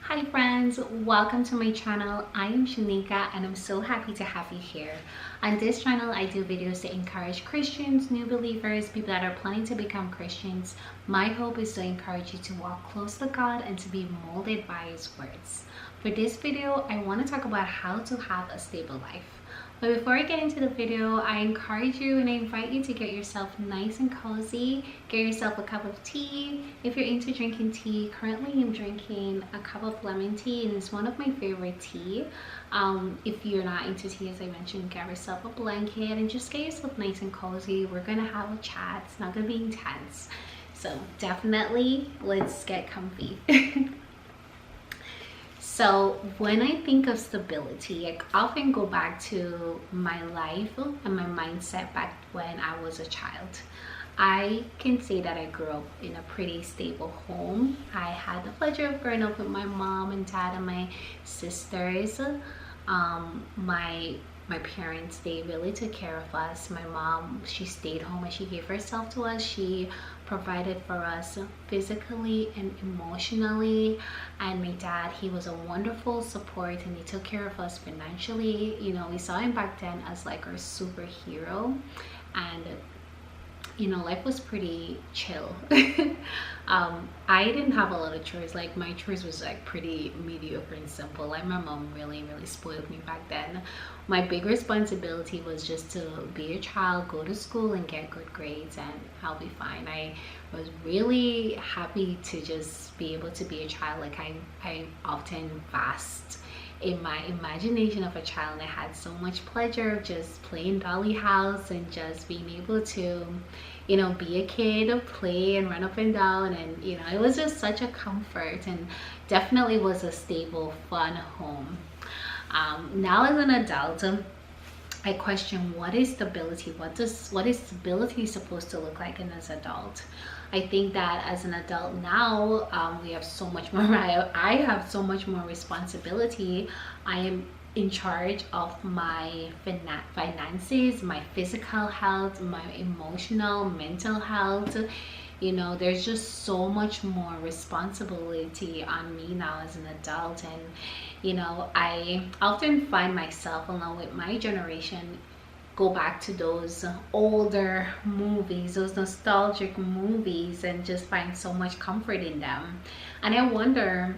Hi friends, welcome to my channel. I am Shanika and I'm so happy to have you here. On this channel, I do videos to encourage Christians, new believers, people that are planning to become Christians. My hope is to encourage you to walk close to God and to be molded by His words. For this video, I want to talk about how to have a stable life. But before I get into the video, I encourage you and I invite you to get yourself nice and cozy. Get yourself a cup of tea. If you're into drinking tea, currently I'm drinking a cup of lemon tea and it's one of my favorite tea. If you're not into tea, as I mentioned, get yourself a blanket and just get yourself nice and cozy. We're gonna have a chat. It's not gonna be intense. So definitely let's get comfy. So when I think of stability, I often go back to my life and my mindset back when I was a child. I can say that I grew up in a pretty stable home. I had the pleasure of growing up with my mom and dad and my sisters. My parents, they really took care of us. My mom, she stayed home and she gave herself to us. She provided for us physically and emotionally. And my dad, he was a wonderful support and he took care of us financially. You know, we saw him back then as like our superhero. And you know, life was pretty chill. I didn't have a lot of chores. Like my chores was like pretty mediocre and simple. Like my mom really spoiled me back then. My big responsibility was just to be a child, go to school and get good grades and I'll be fine. I was really happy to just be able to be a child. Like I often fast in my imagination of a child, and I had so much pleasure of just playing dolly house and just being able to, you know, be a kid, play and run up and down, and you know, it was just such a comfort and definitely was a stable, fun home. Now as an adult, I question what is stability? What is stability supposed to look like in as an adult? I think that as an adult now, we have so much more. I have so much more responsibility. I am in charge of my finances, my physical health, my emotional, mental health. You know, there's just so much more responsibility on me now as an adult. And you know, I often find myself, along with my generation, go back to those older movies, those nostalgic movies, and just find so much comfort in them. And I wonder,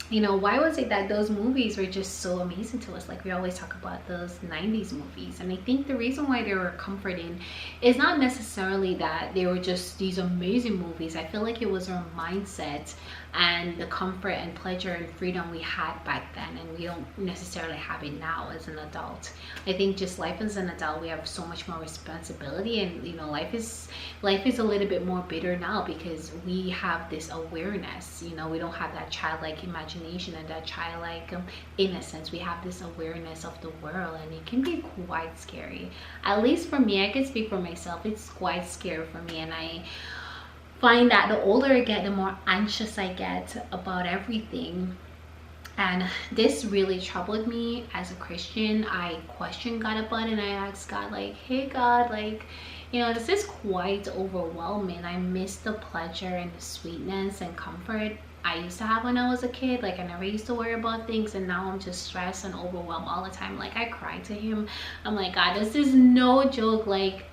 you know, why was it that those movies were just so amazing to us? Like we always talk about those 90s movies, and I think the reason why they were comforting is not necessarily that they were just these amazing movies. I feel like it was our mindset and the comfort and pleasure and freedom we had back then, and we don't necessarily have it now as an adult. I think just life as an adult, we have so much more responsibility, and you know, life is a little bit more bitter now because we have this awareness. You know, we don't have that childlike imagination and that childlike innocence. We have this awareness of the world, and it can be quite scary. At least for me, I can speak for myself, it's quite scary for me, and I find that the older I get, the more anxious I get about everything. And this really troubled me as a Christian. I questioned God about it and I asked God, like, hey God, like, you know, this is quite overwhelming. I miss the pleasure and the sweetness and comfort I used to have when I was a kid. Like I never used to worry about things, and now I'm just stressed and overwhelmed all the time. Like I cried to him. I'm like, God, this is no joke. Like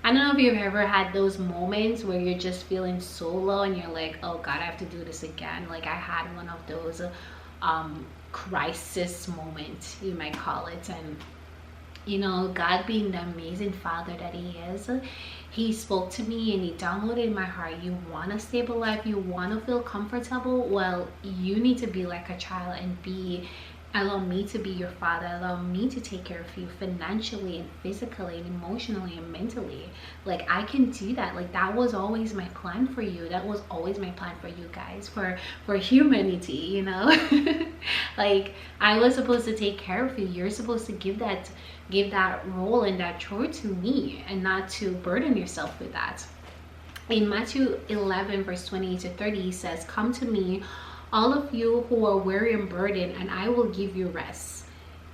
I don't know if you've ever had those moments where you're just feeling so low and you're like, oh God, I have to do this again. Like I had one of those crisis moments, you might call it. And you know, God being the amazing father that he is, he spoke to me and he downloaded in my heart, you want a stable life, you want to feel comfortable, well, you need to be like a child and allow me to be your father, allow me to take care of you financially and physically and emotionally and mentally. Like I can do that. Like that was always my plan for you. That was always my plan for you guys, for humanity, you know. Like I was supposed to take care of you. You're supposed to give that role and that chore to me and not to burden yourself with that. In Matthew 11 verse 20 to 30, he says, come to me, all of you who are weary and burdened, and I will give you rest.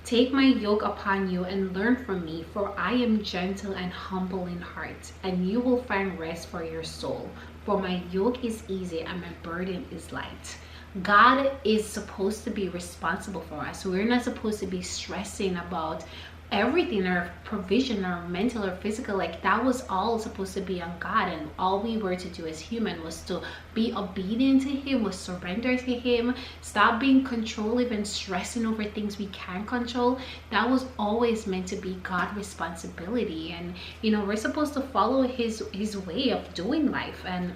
Take my yoke upon you and learn from me, for I am gentle and humble in heart, and you will find rest for your soul. For my yoke is easy and my burden is light. God is supposed to be responsible for us. We're not supposed to be stressing about everything, our provision, our mental or physical. Like, that was all supposed to be on God, and all we were to do as human was to be obedient to him, was surrender to him, stop being controlling and stressing over things we can't control. That was always meant to be God's responsibility. And we're supposed to follow his way of doing life, and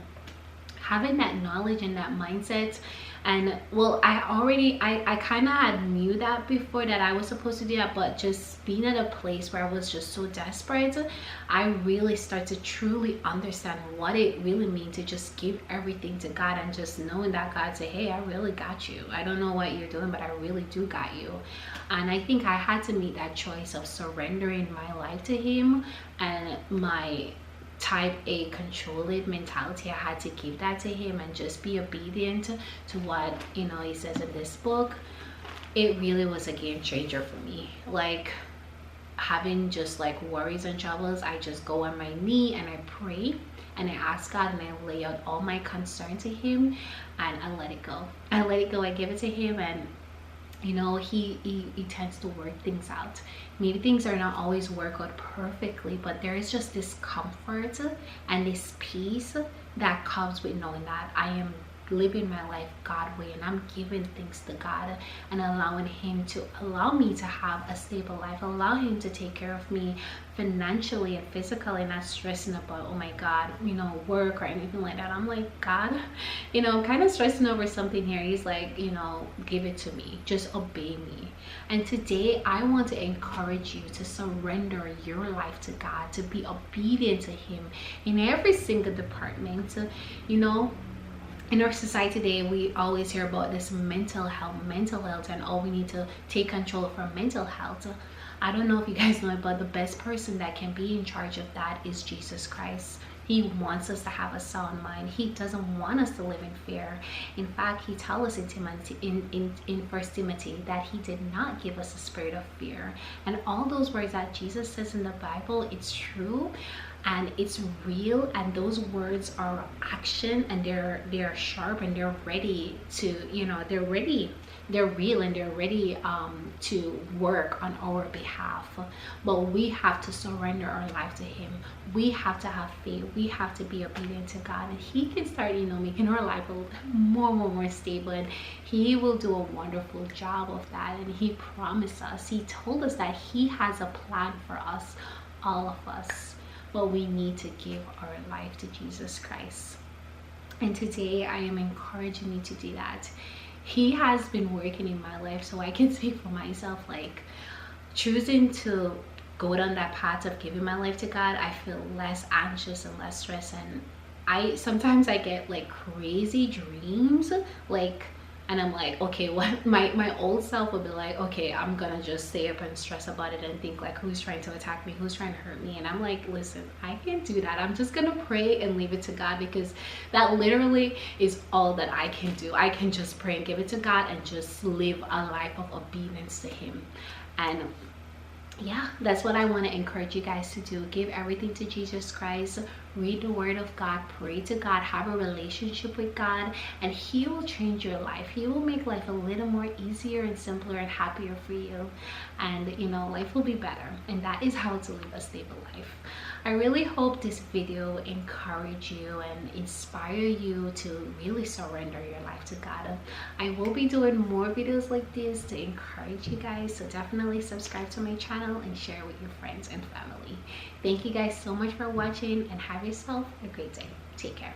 having that knowledge and that mindset. And well, I kind of had knew that before, that I was supposed to do that, but just being at a place where I was just so desperate, I really started to truly understand what it really means to just give everything to God, and just knowing that God said, hey, I really got you. I don't know what you're doing, but I really do got you. And I think I had to make that choice of surrendering my life to him, and my type A controlling mentality, I had to give that to him and just be obedient to what he says in this book. It really was a game changer for me. Like, having just like worries and troubles, I just go on my knee and I pray and I ask God, and I lay out all my concern to him, and I let it go. I give it to him, and he tends to work things out. Maybe things are not always work out perfectly, but there is just this comfort and this peace that comes with knowing that I am living my life God way, and I'm giving things to God and allowing him to allow me to have a stable life, allow him to take care of me financially and physically, not stressing about, oh my God, work or anything like that. I'm like, God, kind of stressing over something here. He's like, give it to me, just obey me. And today I want to encourage you to surrender your life to God, to be obedient to him in every single department. In our society today, we always hear about this mental health, and we need to take control of our mental health. I don't know if you guys know it, but the best person that can be in charge of that is Jesus Christ. He wants us to have a sound mind. He doesn't want us to live in fear. In fact, he tells us in Timothy, in 1 Timothy, that he did not give us a spirit of fear. And all those words that Jesus says in the Bible, it's true and it's real, and those words are action, and they're sharp, and they're ready to, they're real, and they're ready to work on our behalf. But we have to surrender our life to him. We have to have faith. We have to be obedient to God, and he can start making our life a little more stable, and he will do a wonderful job of that. And he promised us, he told us that he has a plan for us, all of us. But we need to give our life to Jesus Christ. And today I am encouraging you to do that. He has been working in my life, so I can speak for myself. Like, choosing to go down that path of giving my life to God, I feel less anxious and less stressed. And sometimes I get like crazy dreams, and I'm like, okay, what my old self would be like, okay, I'm gonna just stay up and stress about it and think like, who's trying to attack me, who's trying to hurt me? And I'm like, listen, I can't do that. I'm just gonna pray and leave it to God, because that literally is all that I can do. I can just pray and give it to God and just live a life of obedience to him. And yeah, that's what I want to encourage you guys to do. Give everything to Jesus Christ. Read the word of God, pray to God, have a relationship with God, and he will change your life. He will make life a little more easier and simpler and happier for you. And life will be better. And that is how to live a stable life. I really hope this video encourage you and inspire you to really surrender your life to God. I will be doing more videos like this to encourage you guys, so definitely subscribe to my channel and share with your friends and family. Thank you guys so much for watching, and have yourself a great day. Take care.